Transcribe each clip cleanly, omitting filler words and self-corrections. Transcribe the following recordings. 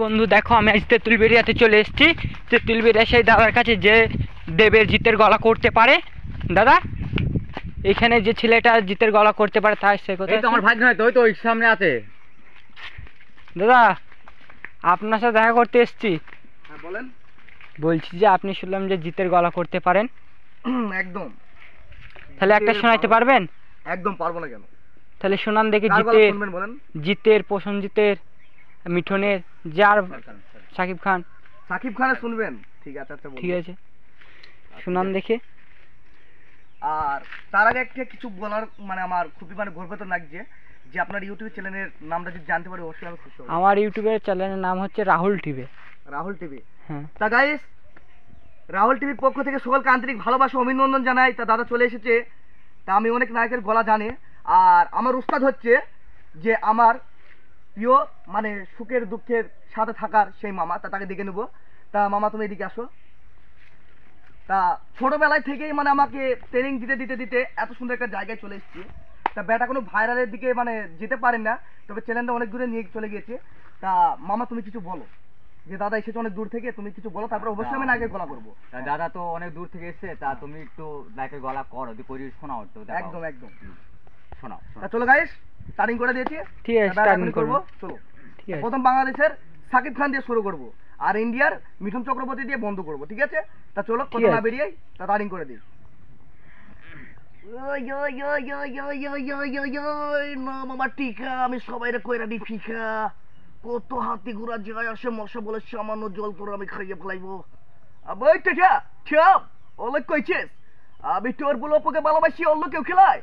বন্ধু দেখো, আমি আজ তেঁতুলবেড়িয়াতে চলে এসেছি। তেঁতুলবেড়িয়া সেই দাদার কাছে যে দেবের জিতের গলা করতে পারে। দাদা, এখানে যে ছেলেটা জিতের গলা করতে পারে তার সে কথা। এই তো আমার ভাই নয় তো, ওই তো ওই সামনে আছে। দাদা, আপনার সাথে দেখা করতে এসেছি। হ্যাঁ বলেন। বলছি যে আপনি শুনলাম যে জিতের গলা করতে পারেন, একদম। তাহলে একটা শোনাইতে পারবেন? একদম পারবো না কেন? তাহলে শোনান দেখি। কার গলা জিতের, শুনবেন বলেন। জিতের, প্রসেনজিতের, মিঠনের, যার সাকিব খান। সাকিব খানের শুনবেন? ঠিক আছে, আচ্ছা ঠিক আছে, শোনান দেখে। আর তার আগে একটা কিছু বলার, মানে আমার খুবই গর্বিত লাগছে যে আপনার ইউটিউব চ্যানেলের নামটা যদি জানতে পারি অবশ্যই আমি খুশি হব। আমার ইউটিউবের চ্যানেলের নাম হচ্ছে রাহুল টিভি। রাহুল টিভি। হ্যাঁ। তা গাইস, রাহুল টিভির পক্ষ থেকে সকলকে আন্তরিক ভালোবাসা অভিনন্দন জানাই। তা দাদা চলে এসেছে। তা আমি অনেক নায়কের গলা জানি, আর আমার উস্তাদ হচ্ছে যে আমার প্রিয়, মানে সুখের দুঃখের সাথে থাকার সেই মামা। তা তাকে দেখে নেবো। তা মামা তুমি এদিকে আসো। তা ছোটবেলায় থেকেই মানে আমাকে ট্রেনিং দিতে দিতে দিতে এত সুন্দর একটা জায়গায় চলে এসেছি। তা ব্যাটা কোনো ভাইরালের দিকে মানে যেতে পারেন না, তবে চ্যানেলটা অনেক দূরে নিয়ে চলে গিয়েছে। তা মামা তুমি কিছু বলো, যে দাদা এসেছে অনেক দূর থেকে, তুমি কিছু বলো, তারপর অবশ্যই আমি নায়কের গলা করবো। দাদা তো অনেক দূর থেকে এসেছে, তা তুমি একটু নায়কের গলা করো, যদি করি শোনাও একটু। একদম একদম শোনাও। তা চলো গাইস, স্টার্টিং করে দিয়েছি। ঠিক আছে, স্টার্টিং করবো। চলো, ঠিক আছে। প্রথম বাংলাদেশের সাকিব খান দিয়ে শুরু করবো, আর ইন্ডিয়ার মিঠুন চক্রবর্তী দিয়ে বন্ধ করবো। ঠিক আছে? তা চলো, কথা না বেরিয়ে তা স্টার্টিং করে দিই। নাম আমার টিকা, আমি সবাইরে কইরা দি ফিকা। কত হাতি ঘোড়া যায় আসে, মশা বলে সামান্য জল তোর আমি খাইয়ে ফেলাইবো। আবার টিকা ঠিক অনেক কইছিস, আমি তোর বুলো পোকে ভালোবাসি, অন্য কেউ খেলায়।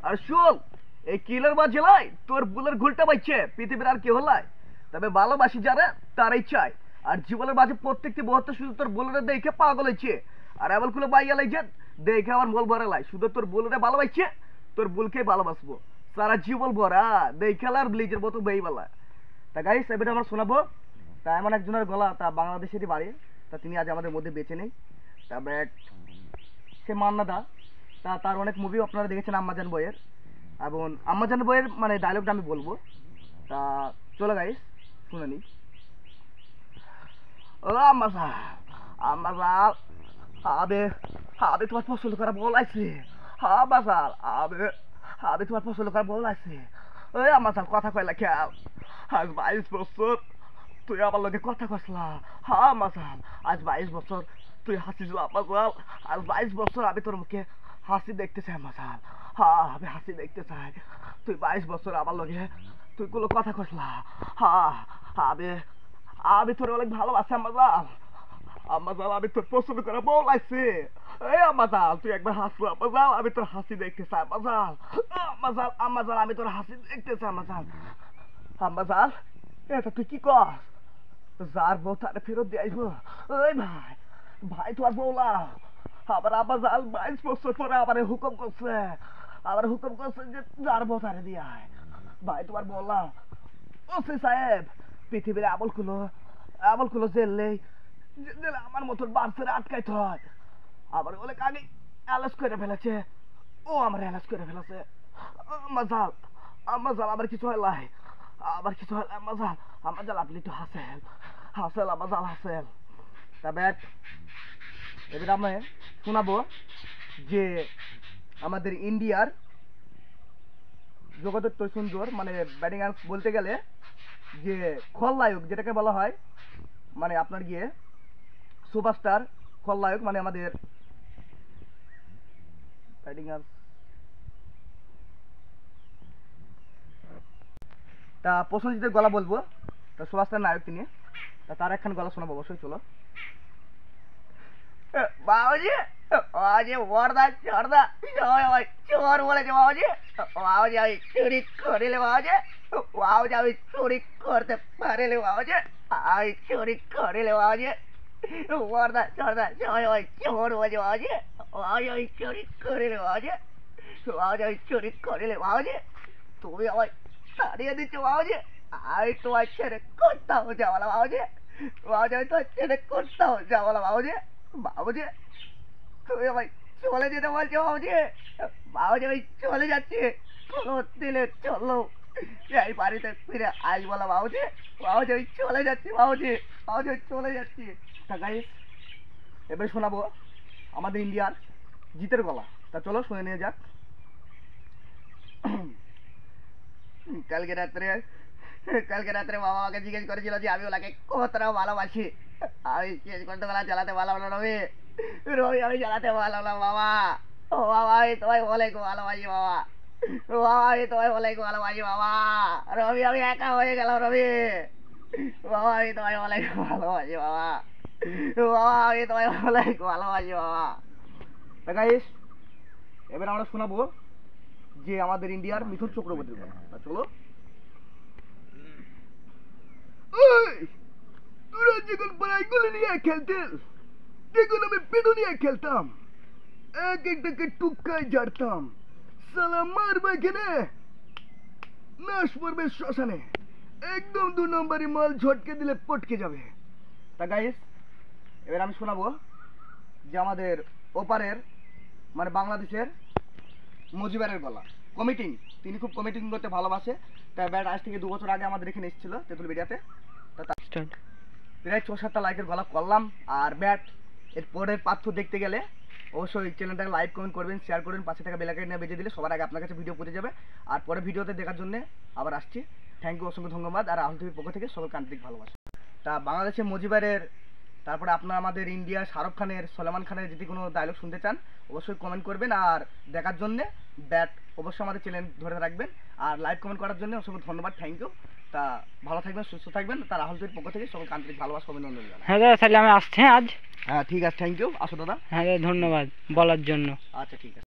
আর শোন, এই কিলার বা জেলায় তোর বুলের ঘুলটা বাইছে, পৃথিবীর আর কেউ হলায়। তবে ভালোবাসি যারা তারাই চায়, আর জীবনের মাঝে প্রত্যেকটি মুহূর্তে শুধু তোর বুলের দেখে পাগল হয়েছে। আর এমন গুলো বাইয়া লাগছে দেখে আমার মল ভরা লাই, শুধু তোর বুলরে ভালোবাসছে, তোর বুলকে ভালোবাসবো সারা জীবন ভরা দেখালার ব্লিজের মতো বেইবেলা। তা গাইস, এবারে আমরা শোনাবো। তা এমন একজনের গলা, তা বাংলাদেশেরই বাড়ি, তা তিনি আজ আমাদের মধ্যে বেঁচে নেই। তা ব্যাট সে মান্না দা। তা তার অনেক মুভি আপনারা দেখেছেন আম্মাজান বইয়ের, এবং আম্মাজান বইয়ের মানে ডায়লগটা আমি বলবো। তা চলো গাইস শুনে নি। ও আম্মাজা, আম্মাজা, আবে আবে তোমার পছন্দ করা বল আছে। হ্যাঁ বাজার, আবে আবে তোমার পছন্দ করা বল আছে। ওই আম্মাজান কথা কইলা খেয়াল, আজ 22 বছর তুই আমার লগে কথা কসলা। হ্যাঁ আম্মাজান, আজ 22 বছর তুই হাসিস আম্মাজান। আজ 22 বছর আমি তোর মুখে হাসি দেখতে চাই আম্মাজান। হ্যাঁ আমি হাসি দেখতে চাই। তুই 22 বছর আমার লগে তুই কোনো কথা কসলা। হ্যাঁ আমি আমি তোর অনেক ভালোবাসি আম্মাজান। আম্মাজান, আমি তোর পছন্দ করা বউ লাগছে। এই আম্মাজান, তুই একবার হাসবো আম্মাজান, আমি তোর হাসি দেখতে চাই আম্মাজান। আম্মাজান, আম্মাজান, আমি তোর হাসি দেখতে চাই আম্মাজান। আম্মাজান, এটা তুই কি কর? যার বউ তারে ফেরত দিয়ে আসবো। ওই ভাই, ভাই তোমার বউলা আবার আম্মাজান 22 বছর পরে আবার হুকুম করছে, আবার হুকুম করছে যে যার বউ তারে দিয়ে আয়। ভাই তোমার বউলা ওসি সাহেব, পৃথিবীর আমল খুলো জেললে জেলে আমার মতন বার্সের আটকাইতে হয়। আবার অনেক আগে অ্যালাস করে ফেলেছে, ও আমার অ্যালাস করে ফেলেছে। আমাজাল, আমাজাল, আমার কিছু হয় লাই, আমার কিছু হয় আমাজাল, আমাজাল, আপনি একটু হাসেন, হাসেল আমাজাল, হাসেল। তা ব্যাট এবার আমি শোনাবো যে আমাদের ইন্ডিয়ার জগতের তো সুন্দর, মানে ব্যাটিং বলতে গেলে যে খলনায়ক যেটাকে বলা হয়, মানে আপনার গিয়ে সুপারস্টার খলনায়ক, মানে আমাদের ব্যাটিং তা প্রসেনজিতের গলা বলবো। তা সুপারস্টার নায়ক তিনি, তা তার একখান গলা শোনাবো অবশ্যই। চলো বাবাজি, বাবাজি বড়দা চড়দা সবাই চোর বলেছে বাবাজি। বাবাজি আমি চুরি করিলে বাবাজি, বাবাজি আমি চুরি করতে পারিলে বাবাজি, আমি চুরি করিলে বাবাজি। বড়দা চড়দা সবাই চোর বলেছে বাবাজি, বাবাজি আমি চুরি করিলে বাবাজি, বাবাজি আমি চুরি করিলে বাবাজি। তুমি আমায় তাড়িয়ে দিচ্ছ বাবাজি, আমি তোমার ছেড়ে কোথাও যাবো না বাবাজি। বাবাজি আমি তোমার ছেড়ে কোথাও যাবো না বাবাজি। বাবুজি, তুমি আমায় চলে যেতে বলছো বাবুজি। বাবুজি আমি চলে যাচ্ছি, কোনো দিলে চলো এই বাড়িতে ফিরে আজ বলা বাবুজি, বাবুজি ওই চলে যাচ্ছি, বাবুজি, বাবুজি ওই চলে যাচ্ছি। তা গাইস এবারে শোনাবো আমাদের ইন্ডিয়ার জিতের গলা। তা চলো শুনে নিয়ে যাক। কালকে রাত্রে বাবা আমাকে জিজ্ঞেস করেছিল যে আমি ওনাকে কতটা ভালোবাসি। আমি শেষ করতে বেলা চালাতে পারলাম না রবি, রবি আমি চালাতে পারলাম না বাবা। ও বাবা আমি তোমায় অনেক ভালোবাসি বাবা, ও বাবা আমি তোমায় অনেক ভালোবাসি বাবা। রবি আমি একা হয়ে গেলাম রবি, বাবা আমি তোমায় অনেক ভালোবাসি বাবা, বাবা আমি তোমায় অনেক ভালোবাসি বাবা। তা গাইস এবার আমরা শোনাবো যে আমাদের ইন্ডিয়ার মিথুন চক্রবর্তীর কথা। তা চলো। তোরা যখন পড়াইগুলো নিয়ে খেলতেন দেখুন আমি পেডো নিয়ে খেলতাম, এক একটাকে টুকায় ঝাড়তাম, সালা মারবে এখানে নাশ পড়বে শ্মশানে, একদম 2 নম্বরই মাল ঝটকে দিলে পটকে যাবে। তা গাইস এবার আমি শোনাবো যে আমাদের ওপারের মানে বাংলাদেশের মজিবারের গলা কমিটিং। তিনি খুব কমিটিং করতে ভালোবাসে। তাই ব্যাট আজ থেকে 2 বছর আগে আমাদের এখানে এসেছিল তেঁতুল বেরিয়াতে। প্রায় 6-7টা লাইকের গলা করলাম। আর ব্যাট এর পরের পার্থ দেখতে গেলে অবশ্যই চ্যানেলটাকে লাইক কমেন্ট করবেন, শেয়ার করবেন, পাশে থাকা বেল আইকনটা বেজে দিলে সবার আগে আপনার কাছে ভিডিও পৌঁছে যাবে। আর পরে ভিডিওতে দেখার জন্য আবার আসছি। থ্যাংক ইউ, অসংখ্য ধন্যবাদ। আর রাহুল টিভির পক্ষ থেকে সকলকে আন্তরিক ভালোবাসা। তা বাংলাদেশের মজিবারের, তারপরে আপনার আমাদের ইন্ডিয়া শাহরুখ খানের, সলমান খানের যদি কোনো ডায়লগ শুনতে চান অবশ্যই কমেন্ট করবেন। আর দেখার জন্য ব্যাট অবশ্যই আমাদের চ্যানেল ধরে রাখবেন। আর লাইক কমেন্ট করার জন্য অসংখ্য ধন্যবাদ, থ্যাংক ইউ। তা ভালো থাকবেন, সুস্থ থাকবেন। তা রাহুল টিভির পক্ষ থেকে সকলকে আন্তরিক ভালোবাসা অভিনন্দন জানাই। হ্যাঁ দাদা, তাহলে আমি আসছি আজ। হ্যাঁ ঠিক আছে, থ্যাংক ইউ, আসো দাদা। হ্যাঁ দাদা, ধন্যবাদ বলার জন্য। আচ্ছা ঠিক আছে।